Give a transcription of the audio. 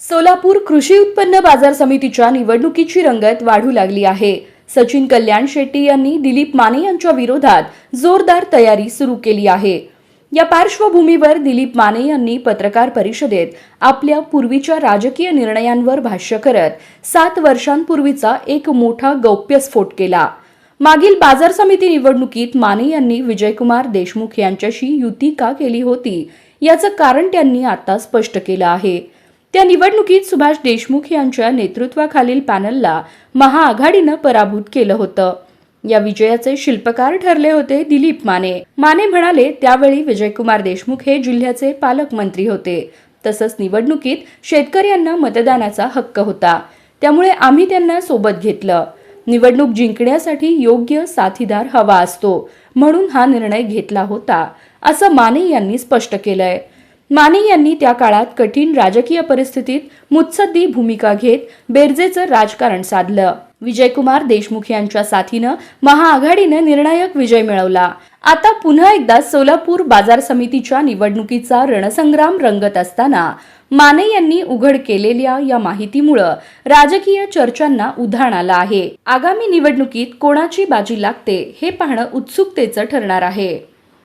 सोलापूर कृषी उत्पन्न बाजार समितीच्या निवडणुकीची रंगत वाढू लागली आहे। सचिन कल्याण शेट्टी यांनी दिलीप माने यांच्या विरोधात जोरदार तयारी सुरू केली आहे। या पार्श्वभूमीवर दिलीप माने यांनी पत्रकार परिषदेत आपल्या पूर्वीच्या राजकीय निर्णयांवर भाष्य करत 7 वर्षांपूर्वीचा एक मोठा गौप्यस्फोट केला। मागील बाजार समिती निवडणुकीत माने यांनी विजयकुमार देशमुख यांच्याशी युती का केली होती याचं कारण त्यांनी आता स्पष्ट केलं आहे। त्या निवडणुकीत सुभाष देशमुख यांच्या नेतृत्वाखालील पॅनलला महाआघाडीनं पराभूत केलं होतं। या विजयाचे शिल्पकार ठरले होते दिलीप माने। माने म्हणाले, त्यावेळी विजयकुमार देशमुख हे जिल्ह्याचे पालकमंत्री होते। तसंच निवडणुकीत शेतकऱ्यांना मतदानाचा हक्क होता, त्यामुळे आम्ही त्यांना सोबत घेतलं। निवडणूक जिंकण्यासाठी योग्य साथीदार हवा असतो, म्हणून हा निर्णय घेतला होता, असं माने यांनी स्पष्ट केलंय। माने यांनी त्या काळात कठीण राजकीय परिस्थितीत मुत्सद्दी भूमिका घेत बेरजेचं राजकारण साधलं। विजयकुमार देशमुख यांच्या साथीनं महाआघाडीने निर्णायक विजय मिळवला। आता पुन्हा एकदा सोलापूर बाजार समितीच्या निवडणुकीचा रणसंग्राम रंगत असताना माने यांनी उघड केलेल्या या माहितीमुळे राजकीय चर्चांना उधाण आलं आहे। आगामी निवडणुकीत कोणाची बाजी लागते हे पाहणं उत्सुकतेचं ठरणार आहे।